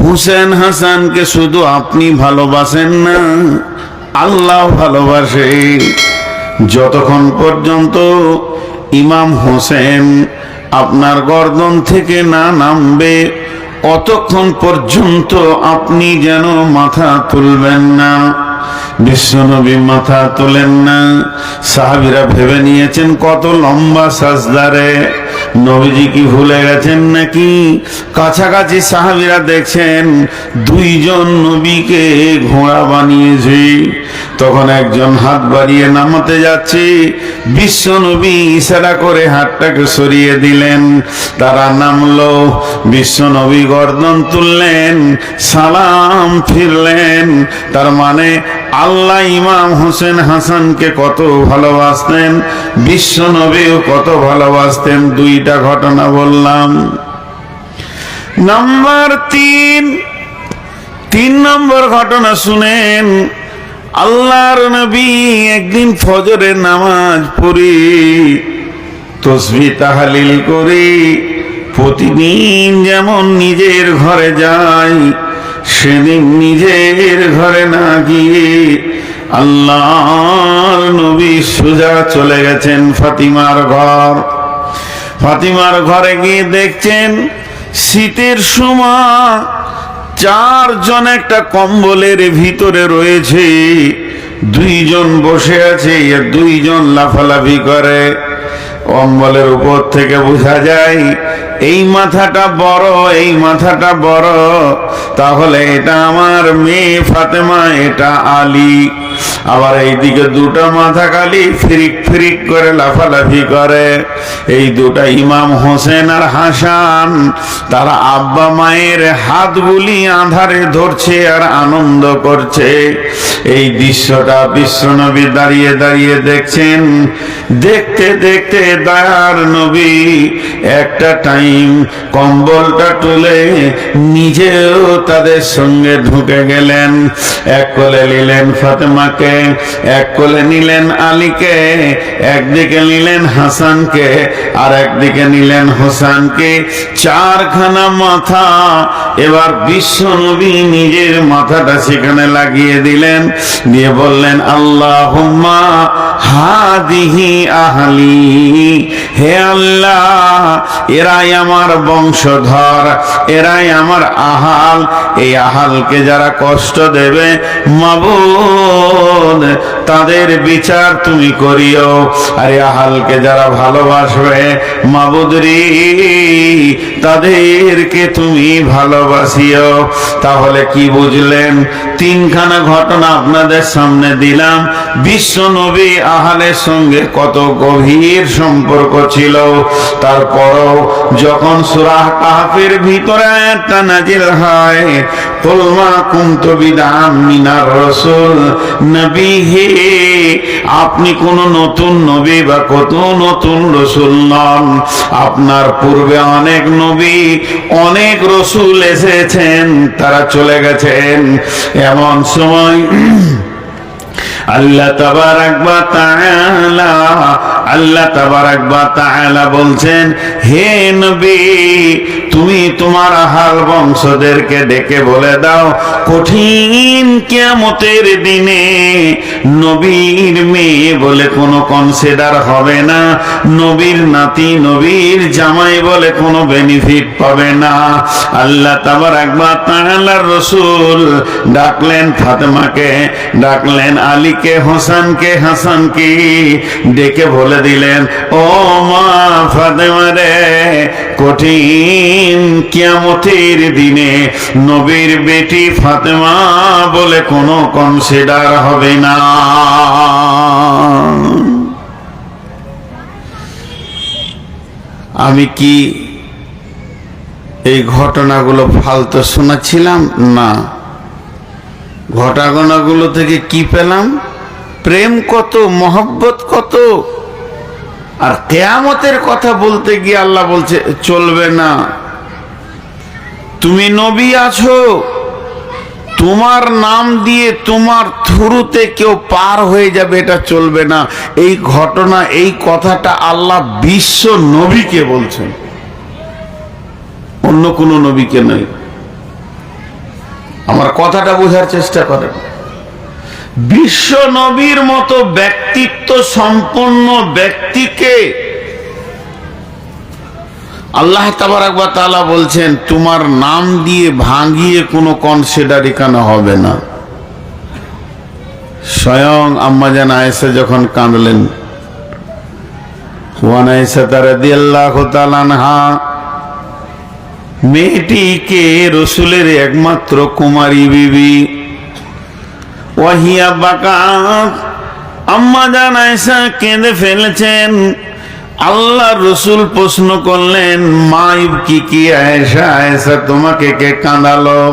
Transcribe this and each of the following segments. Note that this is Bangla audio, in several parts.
হুসেন হাসানকে শুধু আপনি ভালোবাসেন না, আল্লাহ ভালোবাসে। যতক্ষণ পর্যন্ত ইমাম হোসেন আপনার গর্দন থেকে না নামবে, অতক্ষণ পর্যন্ত আপনি যেন মাথা তুলবেন না। বিশ্বনবী মাথা তোলেন না। সাহাবীরা ভেবে নিয়েছেন কত লম্বা সাজদারে, নবীজি কি ভুলে গেছেন নাকি? কাছাকাছি সাহাবীরা দেখছেন দুইজন নবীকে ঘোড়া বানিয়েছে। তখন একজন হাত বাড়িয়ে নামাতে যাচ্ছে, বিশ্বনবী ইশারা করে হাতটাকে সরিয়ে দিলেন। তারা নামলো, বিশ্বনবী গর্দন তুললেন, সালাম ফিরলেন। তার মানে আল্লাহ ইমাম হোসেন হাসানকে কত ভালোবাসতেন, বিশ্বনবীও কত ভালোবাসতেন। দুইটা ঘটনা বললাম। নাম্বার 3 নম্বর ঘটনা শুনেন। আল্লাহর নবী একদিন ফজরের নামাজ পড়ে তাসবিহ তাহলিল করে প্রতিদিন যেমন নিজের ঘরে যায়, সেদিন নিজের ঘরে না গিয়ে আল্লাহর নবী সোজা চলে গেছেন ফাতিমার ঘর। ফাতিমার ঘরে গিয়ে দেখছেন শীতের সময় 4 জন একটা কম্বলের ভিতরে রয়েছে। 2 জন বসে আছে, 2 জন লাফালাফি করে। কম্বলের উপর থেকে বোঝা যায় এই মাথাটা বড়, এই মাথাটা বড়, তাহলে এটা আমার মেয়ে ফাতেমা, এটা আলী। আবার এইদিকে 2টা মাথা খালি ফিরিক ফিরিক করে লাফালাফি করে। এই 2টা ইমাম হোসেন আর হাসান, তারা আব্বা মায়ের হাতগুলি আঁধারে ধরছে আর আনন্দ করছে। এই দৃশ্যটা বিশ্বনবী দাঁড়িয়ে দাঁড়িয়ে দেখছেন। দেখতে দেখতে দয়ার নবী একটা টাইম কম্বলটা তুলে নিজেও তাদের সঙ্গে ঢুকে গেলেন। এক কোলে নিলেন ফাতেমাকে, এক কোলে নিলেন আলীকে, একদিকে নিলেন হাসানকে আর একদিকে নিলেন হোসেনকে। 4খানা মাথা। এবার বিশ্বনবী নিজের মাথাটা সেখানে লাগিয়ে দিলেন, দিয়ে বললেন আল্লাহুম্মা হাদিহি আহলি, হে আল্লাহ এরাই আমার বংশধর, এরাই আমার আহাল। এই আহালকে যারা কষ্ট দেবে মাবুদ তাদের বিচার তুমি করিও, আর আহালকে যারা ভালোবাসবে মাবুদ রে তাদেরকে তুমি ভালোবাসিও। তাহলে কি বুঝলেন? 3খানা ঘটনা আপনাদের সামনে দিলাম। বিশ্বনবী আহালের সঙ্গে কত গভীর সম্পর্ক ছিল। তারপরও যখন সূরা কাহফের ভিতরে আয়াতটা নাজিল হয়, কুল মা কুনতু বিদআম মিনার রাসূল, নবী হে আপনি কোন নতুন নবী বা কত নতুন রাসূল নন। আপনার পূর্বে অনেক নবী অনেক রাসূল এসেছেন, তারা চলে গেছেন। এমন সময় আল্লাহ তাবারাক ওয়া তাআলা বলছেন, হে নবী তুমি তোমার আহাল বংশদেরকে ডেকে বলে দাও কঠিন কিয়ামতের দিনে নবীর মেয়ে বলে কোনো কনসিডার হবে না, নবীর নাতি নবীর জামাই বলে কোনো বেনিফিট পাবে না। আল্লাহ তাবারাক ওয়া তাআলার রাসূল ডাকলেন ফাতেমাকে, ডাকলেন আলীকে, হোসেনকে, হাসানকে, ডেকে বলে দিলেন ও মা ফাতেমা রে, কঠিন কিয়ামতের দিনে নবীর বেটি ফাতেমা বলে কোনো কনসিডার হবে না। আমি কি এই ঘটনাগুলো ফালতু শোনাচ্ছিলাম? না, ঘটনাগুলো থেকে কি পেলাম? প্রেম কত, মহব্বত কত। আর কিয়ামতের কথা বলতে গিয়ে আল্লাহ বলছে চলবে না। তুমি নবী আছো, তোমার নাম দিয়ে তোমার থ্রুতে কেউ পার হয়ে যাবে, এটা চলবে না। এই ঘটনা, এই কথাটা আল্লাহ বিশ্ব নবীকে বলছেন, অন্য কোনো নবীকে নয়। আমার কথাটা বোঝার চেষ্টা করেন। বিশ্ব নবীর মতো ব্যক্তিত্ব সম্পন্ন ব্যক্তিকে আল্লাহ তাবারক ওয়া তাআলা বলছেন তোমার নাম দিয়ে ভাঙিয়ে কোনো কনসিডার এখানে হবে না। স্বয়ং আম্মা জান আয়েশা যখন কাঁদলেন, ওয়ান আয়েশা রাদিয়াল্লাহু তাআলা আনহা, মেয়েটিকে রসুলের একমাত্র কুমারী বিবি, ওয়াহিয়া বাকাত, আম্মা জান আয়েশা কেঁদে ফেলেছেন। আল্লাহ রসুল প্রশ্ন করলেন, মা কি আয়েশা, আয়েশা তোমাকে কে কাঁদালো?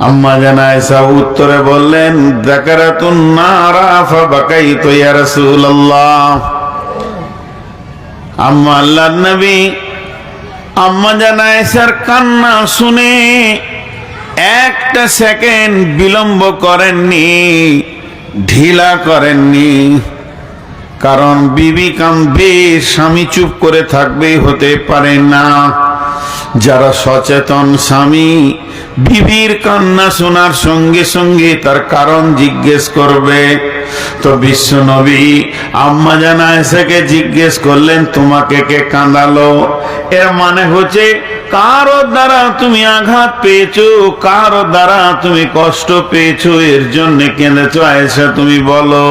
আম্মা জান আয়েশা উত্তরে বললেন, যাকারাতুন নারা ফাবাকাইতু ইয়া রাসূলুল্লাহ। আম্মা আল্লাহর নবী আম্মা জান আয়েশার কান্না শুনে একটা সেকেন্ড বিলম্ব করেননি, ঢিলা করেননি। কারণ বিবি কাঁদবে, স্বামী চুপ করে থাকবে হতে পারে না। যারা সচেতন স্বামী বিবির কান্না শোনার সঙ্গে সঙ্গে তার কারণ জিজ্ঞেস করবে। তো বিশ্ব নবী আম্মা জান আয়েশাকে জিজ্ঞেস করলেন, তোমাকে কে কাঁদালো? এর মানে হচ্ছে কারো দ্বারা তুমি আঘাত পেয়েছো, কারো দ্বারা তুমি কষ্ট পেয়েছো, এর জন্য কেঁদেছো আয়েশা, তুমি বলো।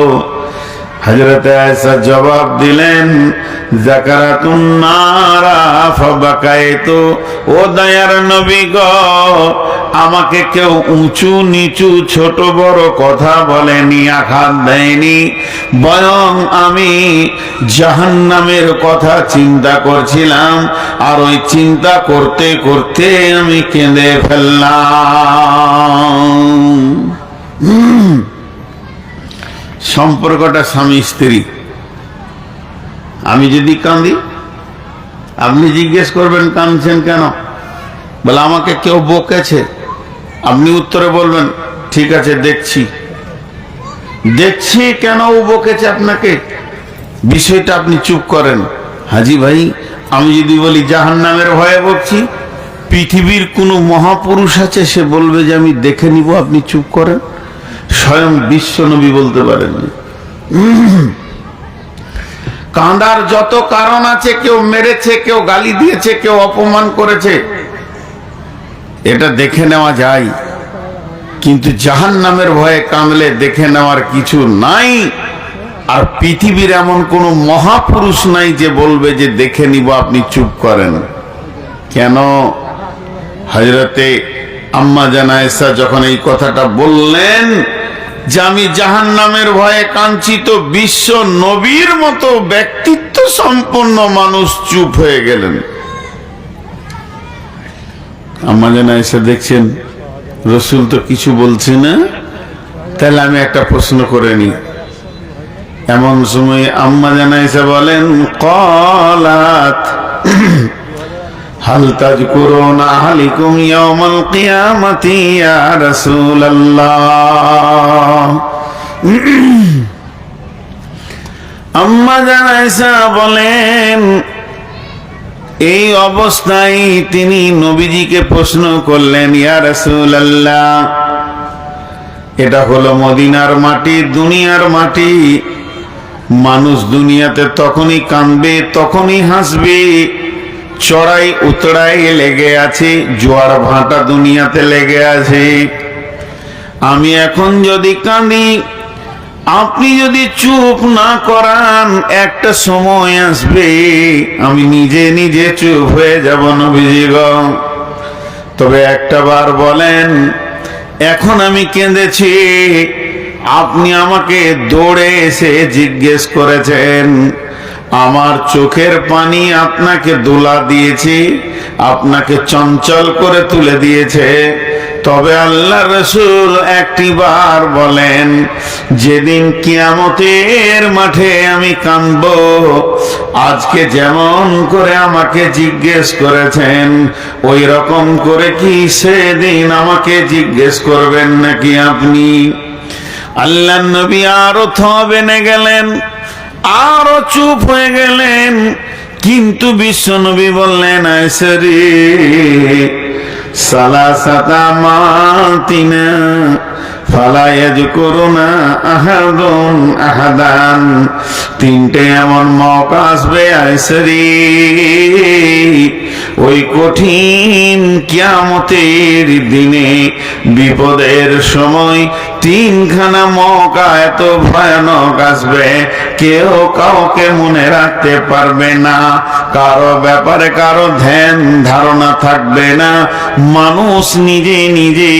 হযরত আয়েশা জবাব দিলেন, যাকারাতুন নারা ফাবাকাইতু, ও দয়ার নবী গো, আমাকে কেউ উঁচু নিচু ছোট বড় কথা বলেনি, আঘাত দেয়নি, বরং আমি জাহান্নামের কথা চিন্তা করছিলাম, আর ওই চিন্তা করতে করতে আমি কেঁদে ফেললাম। সম্পর্কটা স্বামী স্ত্রী। আমি যদি কাঁদি, আপনি জিজ্ঞেস করবেন কাঁদছেন কেন? বলে আমাকে কেউ বকেছে। আপনি উত্তরে বলবেন, ঠিক আছে দেখছি। দেখছি কেন ও বকেছে আপনাকে, বিষয়টা আপনি চুপ করেন। হাজি ভাই, আমি যদি বলি জাহান্নামের ভয়ে বকছি, পৃথিবীর কোনো মহাপুরুষ আছে সে বলবে যে আমি দেখে নিব, আপনি চুপ করেন? স্বয়ং বিশ্ব নবী বলতে পারেন। কাঁদার যত কারণ আছে, কেউ মেরেছে, কেউ গালি দিয়েছে, কেউ অপমান করেছে, এটা দেখে নেওয়া যায়। কিন্তু জাহান্নামের ভয়ে কাঁদলে দেখে নেওয়ার কিছু নাই। আর পৃথিবীর এমন কোন মহাপুরুষ নাই যে বলবে যে দেখে নিব, আপনি চুপ করেন। কেন? হযরতে আম্মা জান আয়েশা যখন এই কথাটা বললেন যে আমি জাহান্নামের ভয়ে কাঁদছি, তো বিশ্ব নবীর মতো ব্যক্তিত্ব সম্পন্ন মানুষ চুপ হয়ে গেলেন। আম্মা জান আয়েশা দেখছেন রসুল তো কিছু বলছে না, তাহলে আমি একটা প্রশ্ন করে নি। এমন সময় আম্মা জান আয়েশা বলেন, ক্বালাত হাল তাযকুরুনা আহলিকুম ইয়াওমাল কিয়ামাতি ইয়া রাসূলুল্লাহ। আম্মা জান আয়েশা বলেন, এই অবস্থায় তিনি নবীজিকে প্রশ্ন করলেন, ইয়া রাসূলুল্লাহ, এটা হলো মদিনার মাটি, দুনিয়ার মাটি। মানুষ দুনিয়াতে তখনই কাঁদবে, তখনই হাসবে, চড়াই উতরাই লেগে আছে, জোয়ার ভাটা দুনিয়াতে লেগে আছে। আমি এখন যদি কাঁদি, আপনি যদি চুপ না করান, একটা সময় আসবে আমি নিজে নিজে চুপ হয়ে যাব নবীজি গো। তবে একটা বার বলেন, এখন আমি কেঁদেছি, আপনি আমাকে দৌড়ে এসে জিজ্ঞেস করেছেন, আমার চোখের পানি আপনাকে দোলা দিয়েছি, আপনাকে চঞ্চল করে তুলে দিয়েছে। তবে আল্লাহ রসুল একটি বার বলেন, যেদিন কিয়ামতের মাঠে আমি কাঁদবো, আজকে যেমন করে আমাকে জিজ্ঞেস করেছেন, ওই রকম করে কি সেদিন আমাকে জিজ্ঞেস করবেন নাকি আপনি? আল্লাহ নবী আরো থবেনে গেলেন, আরো চুপ হয়ে গেলেন। কিন্তু বিশ্ব নবী বললেন, আয়েশা রে, সালাসাতা মাতিনা ফালা ইয়াযকুরুনা আহাদুন আহাদান। তিনটে এমন মৌকা আসবে আইসরি ওই কঠিন কিয়ামতের দিনে, বিপদের সময় তিনখানা মৌকা এত ভয়ানক আসবে, কেউ কাউকে মনে রাখতে পারবে না, কারো ব্যাপারে কারো ধ্যান ধারণা থাকবে না, মানুষ নিজে নিজে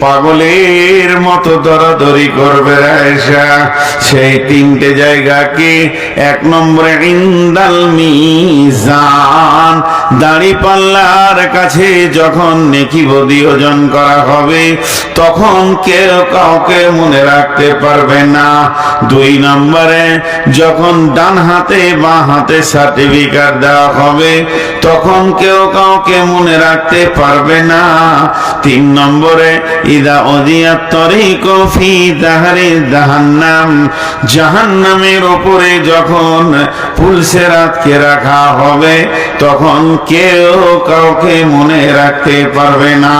পাগলের মতো দরাদরি করবে। আয়েশা, সেই তিনটে জায়গাকে এক নম্বরে ইনদাল মিজান, দাড়ি পাল্লার কাছে যখন নেকি বদি ওজন করা হবে তখন কেউ কাউকে মনে রাখতে পারবে না। দুই নম্বরে যখন ডান হাতে বাঁ হাতে সার্টিফিকেট দেওয়া হবে তখন কেউ কাউকে মনে রাখতে পারবে না। তিন নম্বরে ইদা উদিয়াত তরিকু ফি দাহরি জাহান্নাম, জাহান্নামের উপরে যখন পুলসেরাতকে রাখা হবে তখন কেউ কাউকে মনে রাখতে পারবে না।